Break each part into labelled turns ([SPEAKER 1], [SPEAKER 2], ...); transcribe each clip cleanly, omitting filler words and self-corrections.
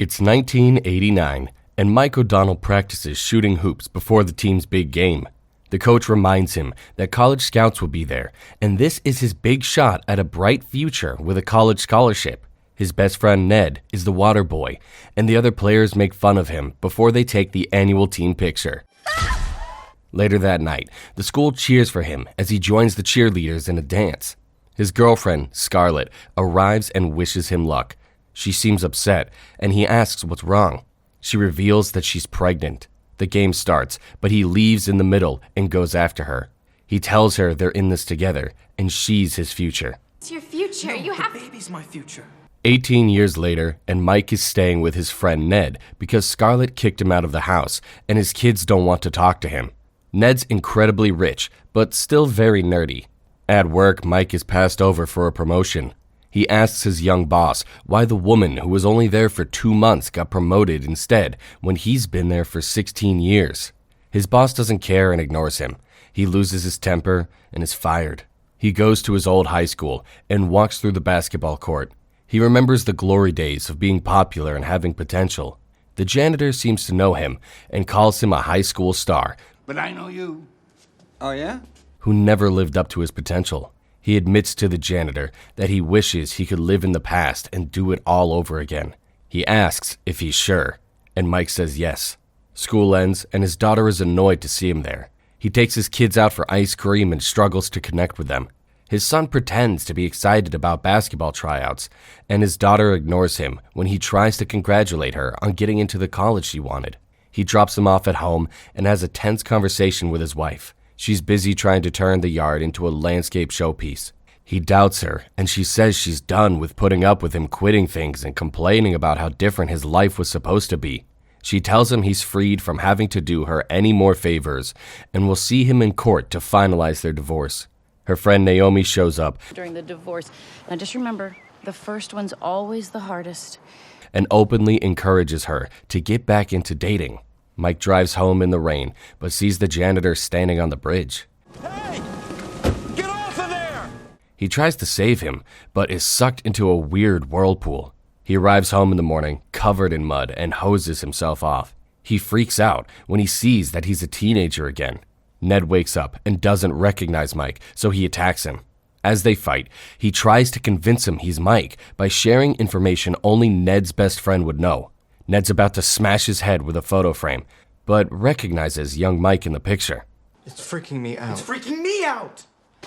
[SPEAKER 1] It's 1989, and Mike O'Donnell practices shooting hoops before the team's big game. The coach reminds him that college scouts will be there, and this is his big shot at a bright future with a college scholarship. His best friend Ned is the water boy, and the other players make fun of him before they take the annual team picture. Later that night, the school cheers for him as he joins the cheerleaders in a dance. His girlfriend, Scarlett, arrives and wishes him luck. She seems upset, and he asks what's wrong. She reveals that she's pregnant. The game starts, but he leaves in the middle and goes after her. He tells her they're in this together, and she's his future.
[SPEAKER 2] It's your future.
[SPEAKER 3] No,
[SPEAKER 2] You have
[SPEAKER 3] the baby's my future.
[SPEAKER 1] 18 years later, and Mike is staying with his friend Ned because Scarlett kicked him out of the house, and his kids don't want to talk to him. Ned's incredibly rich, but still very nerdy. At work, Mike is passed over for a promotion. He asks his young boss why the woman who was only there for 2 months got promoted instead when he's been there for 16 years. His boss doesn't care and ignores him. He loses his temper and is fired. He goes to his old high school and walks through the basketball court. He remembers the glory days of being popular and having potential. The janitor seems to know him and calls him a high school star.
[SPEAKER 4] But I know you.
[SPEAKER 3] Oh, yeah?
[SPEAKER 1] Who never lived up to his potential. He admits to the janitor that he wishes he could live in the past and do it all over again. He asks if he's sure, and Mike says yes. School ends, and his daughter is annoyed to see him there. He takes his kids out for ice cream and struggles to connect with them. His son pretends to be excited about basketball tryouts, and his daughter ignores him when he tries to congratulate her on getting into the college she wanted. He drops him off at home and has a tense conversation with his wife. She's busy trying to turn the yard into a landscape showpiece. He doubts her, and she says she's done with putting up with him quitting things and complaining about how different his life was supposed to be. She tells him he's freed from having to do her any more favors and will see him in court to finalize their divorce. Her friend Naomi shows up
[SPEAKER 2] during the divorce. Now just remember, the first one's always the hardest.
[SPEAKER 1] and openly encourages her to get back into dating. Mike drives home in the rain, but sees the janitor standing on the bridge.
[SPEAKER 3] Hey! Get off of there!
[SPEAKER 1] He tries to save him, but is sucked into a weird whirlpool. He arrives home in the morning, covered in mud, and hoses himself off. He freaks out when he sees that he's a teenager again. Ned wakes up and doesn't recognize Mike, so he attacks him. As they fight, he tries to convince him he's Mike by sharing information only Ned's best friend would know. Ned's about to smash his head with a photo frame, but recognizes young Mike in the picture.
[SPEAKER 3] It's freaking me out.
[SPEAKER 4] It's freaking me out!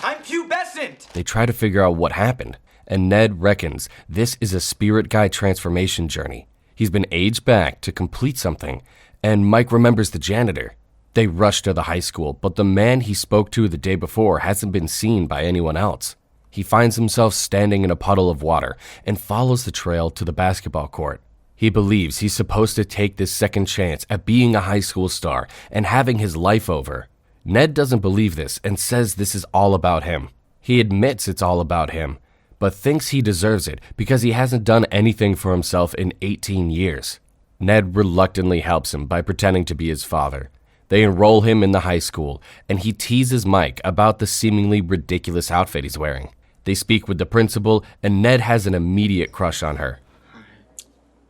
[SPEAKER 4] I'm pubescent!
[SPEAKER 1] They try to figure out what happened, and Ned reckons this is a spirit guide transformation journey. He's been aged back to complete something, and Mike remembers the janitor. They rush to the high school, but the man he spoke to the day before hasn't been seen by anyone else. He finds himself standing in a puddle of water and follows the trail to the basketball court. He believes he's supposed to take this second chance at being a high school star and having his life over. Ned doesn't believe this and says this is all about him. He admits it's all about him, but thinks he deserves it because he hasn't done anything for himself in 18 years. Ned reluctantly helps him by pretending to be his father. They enroll him in the high school, and he teases Mike about the seemingly ridiculous outfit he's wearing. They speak with the principal, and Ned has an immediate crush on her.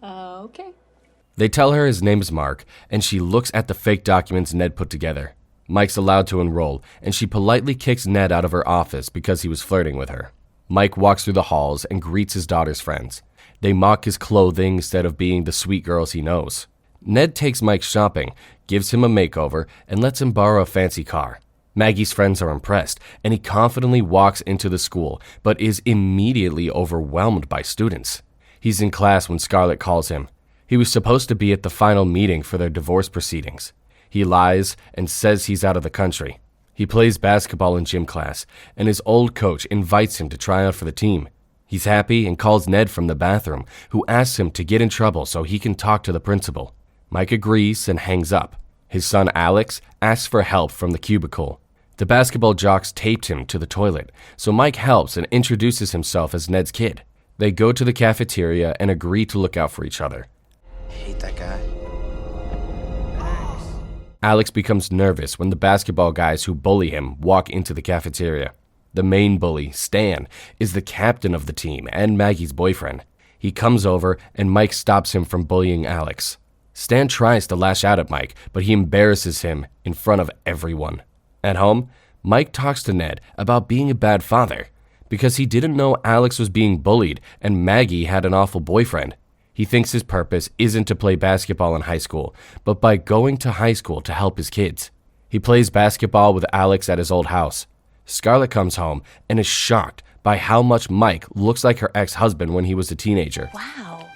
[SPEAKER 2] Okay.
[SPEAKER 1] They tell her his name is Mark, and she looks at the fake documents Ned put together. Mike's allowed to enroll, and she politely kicks Ned out of her office because he was flirting with her. Mike walks through the halls and greets his daughter's friends. They mock his clothing instead of being the sweet girls he knows. Ned takes Mike shopping, gives him a makeover, and lets him borrow a fancy car. Maggie's friends are impressed, and he confidently walks into the school, but is immediately overwhelmed by students. He's in class when Scarlett calls him. He was supposed to be at the final meeting for their divorce proceedings. He lies and says he's out of the country. He plays basketball in gym class, and his old coach invites him to try out for the team. He's happy and calls Ned from the bathroom, who asks him to get in trouble so he can talk to the principal. Mike agrees and hangs up. His son Alex asks for help from the cubicle. The basketball jocks taped him to the toilet, so Mike helps and introduces himself as Ned's kid. They go to the cafeteria and agree to look out for each other.
[SPEAKER 3] Hate that guy.
[SPEAKER 1] Alex becomes nervous when the basketball guys who bully him walk into the cafeteria. The main bully, Stan, is the captain of the team and Maggie's boyfriend. He comes over and Mike stops him from bullying Alex. Stan tries to lash out at Mike, but he embarrasses him in front of everyone. At home, Mike talks to Ned about being a bad father because he didn't know Alex was being bullied and Maggie had an awful boyfriend. He thinks his purpose isn't to play basketball in high school, but by going to high school to help his kids. He plays basketball with Alex at his old house. Scarlett comes home and is shocked by how much Mike looks like her ex-husband when he was a teenager.
[SPEAKER 5] Wow.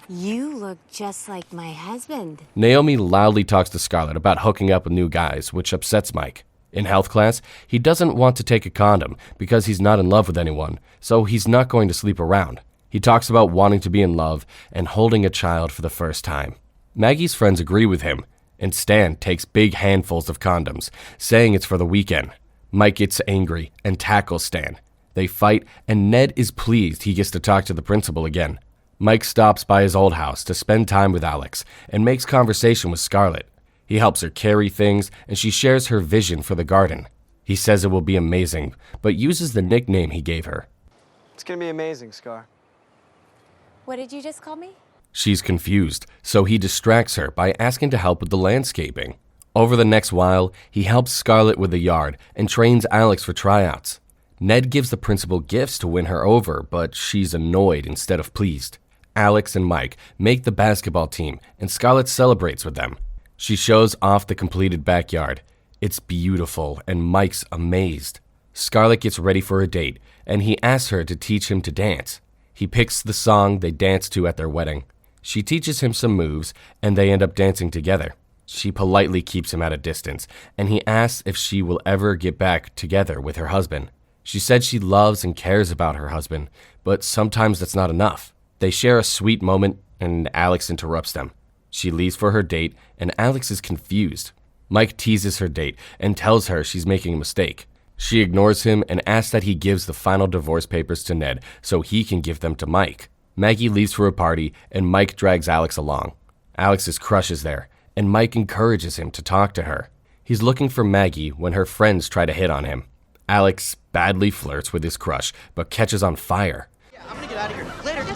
[SPEAKER 5] You look just like my husband.
[SPEAKER 1] Naomi loudly talks to Scarlett about hooking up with new guys, which upsets Mike. In health class, he doesn't want to take a condom because he's not in love with anyone, so he's not going to sleep around. He talks about wanting to be in love and holding a child for the first time. Maggie's friends agree with him, and Stan takes big handfuls of condoms, saying it's for the weekend. Mike gets angry and tackles Stan. They fight, and Ned is pleased he gets to talk to the principal again. Mike stops by his old house to spend time with Alex and makes conversation with Scarlett. He helps her carry things, and she shares her vision for the garden. He says it will be amazing, but uses the nickname he gave her.
[SPEAKER 6] It's gonna be amazing, Scar.
[SPEAKER 5] What did you just call me?
[SPEAKER 1] She's confused, so he distracts her by asking to help with the landscaping. Over the next while, he helps Scarlett with the yard and trains Alex for tryouts. Ned gives the principal gifts to win her over, but she's annoyed instead of pleased. Alex and Mike make the basketball team, and Scarlett celebrates with them. She shows off the completed backyard. It's beautiful, and Mike's amazed. Scarlett gets ready for a date, and he asks her to teach him to dance. He picks the song they dance to at their wedding. She teaches him some moves, and they end up dancing together. She politely keeps him at a distance, and he asks if she will ever get back together with her husband. She said she loves and cares about her husband, but sometimes that's not enough. They share a sweet moment, and Alex interrupts them. She leaves for her date, and Alex is confused. Mike teases her date and tells her she's making a mistake. She ignores him and asks that he gives the final divorce papers to Ned so he can give them to Mike. Maggie leaves for a party, and Mike drags Alex along. Alex's crush is there, and Mike encourages him to talk to her. He's looking for Maggie when her friends try to hit on him. Alex badly flirts with his crush, but catches on fire.
[SPEAKER 4] I'm gonna get out of here. Later.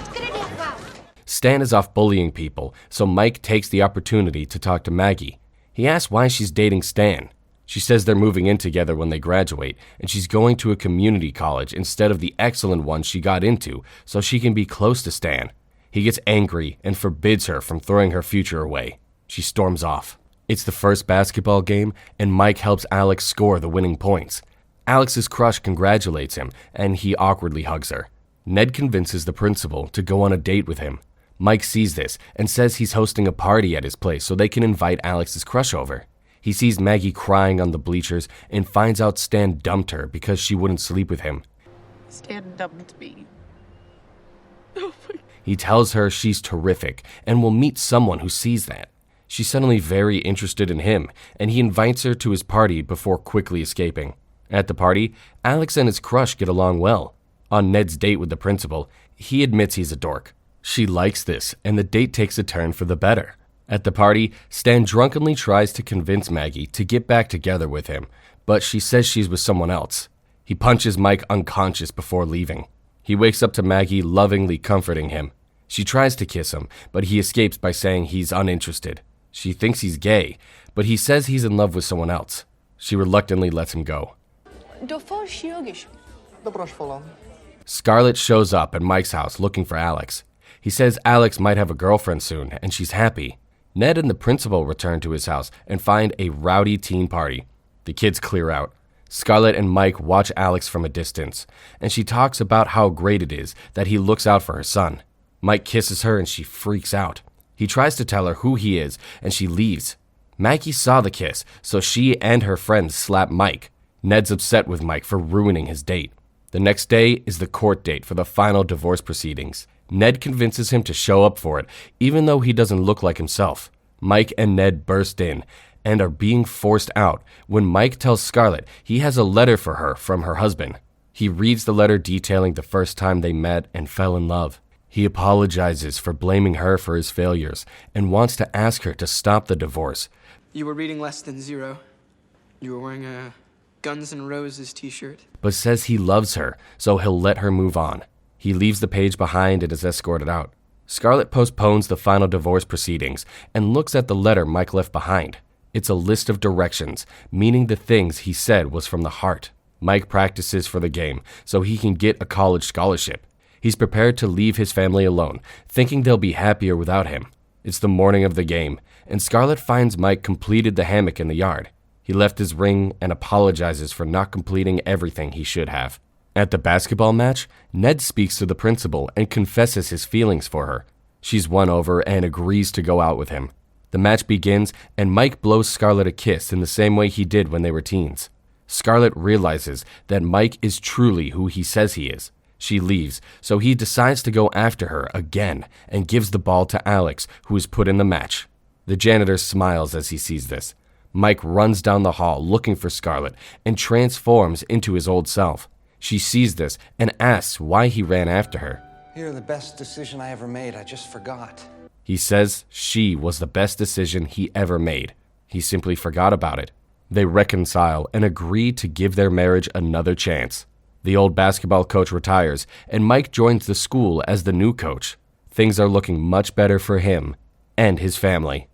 [SPEAKER 1] Stan is off bullying people, so Mike takes the opportunity to talk to Maggie. He asks why she's dating Stan. She says they're moving in together when they graduate, and she's going to a community college instead of the excellent one she got into, so she can be close to Stan. He gets angry and forbids her from throwing her future away. She storms off. It's the first basketball game, and Mike helps Alex score the winning points. Alex's crush congratulates him, and he awkwardly hugs her. Ned convinces the principal to go on a date with him. Mike sees this and says he's hosting a party at his place so they can invite Alex's crush over. He sees Maggie crying on the bleachers and finds out Stan dumped her because she wouldn't sleep with him.
[SPEAKER 2] Stan dumped me.
[SPEAKER 1] He tells her she's terrific and will meet someone who sees that. She's suddenly very interested in him, and he invites her to his party before quickly escaping. At the party, Alex and his crush get along well. On Ned's date with the principal, he admits he's a dork. She likes this, and the date takes a turn for the better. At the party, Stan drunkenly tries to convince Maggie to get back together with him, but she says she's with someone else. He punches Mike unconscious before leaving. He wakes up to Maggie lovingly comforting him. She tries to kiss him, but he escapes by saying he's uninterested. She thinks he's gay, but he says he's in love with someone else. She reluctantly lets him go. Scarlett shows up at Mike's house looking for Alex. He says Alex might have a girlfriend soon, and she's happy. Ned and the principal return to his house and find a rowdy teen party. The kids clear out. Scarlett and Mike watch Alex from a distance, and she talks about how great it is that he looks out for her son. Mike kisses her and she freaks out. He tries to tell her who he is, and she leaves. Maggie saw the kiss, so she and her friends slap Mike. Ned's upset with Mike for ruining his date. The next day is the court date for the final divorce proceedings. Ned convinces him to show up for it, even though he doesn't look like himself. Mike and Ned burst in and are being forced out when Mike tells Scarlett he has a letter for her from her husband. He reads the letter detailing the first time they met and fell in love. He apologizes for blaming her for his failures and wants to ask her to stop the divorce.
[SPEAKER 6] You were reading less than zero. You were wearing a Guns N' Roses t-shirt.
[SPEAKER 1] But says he loves her, so he'll let her move on. He leaves the page behind and is escorted out. Scarlett postpones the final divorce proceedings and looks at the letter Mike left behind. It's a list of directions, meaning the things he said was from the heart. Mike practices for the game so he can get a college scholarship. He's prepared to leave his family alone, thinking they'll be happier without him. It's the morning of the game, and Scarlett finds Mike completed the hammock in the yard. He left his ring and apologizes for not completing everything he should have. At the basketball match, Ned speaks to the principal and confesses his feelings for her. She's won over and agrees to go out with him. The match begins, and Mike blows Scarlett a kiss in the same way he did when they were teens. Scarlett realizes that Mike is truly who he says he is. She leaves, so he decides to go after her again and gives the ball to Alex, who is put in the match. The janitor smiles as he sees this. Mike runs down the hall looking for Scarlett and transforms into his old self. She sees this and asks why he ran after her.
[SPEAKER 3] You're the best decision I ever made. I just forgot.
[SPEAKER 1] He says she was the best decision he ever made. He simply forgot about it. They reconcile and agree to give their marriage another chance. The old basketball coach retires, and Mike joins the school as the new coach. Things are looking much better for him and his family.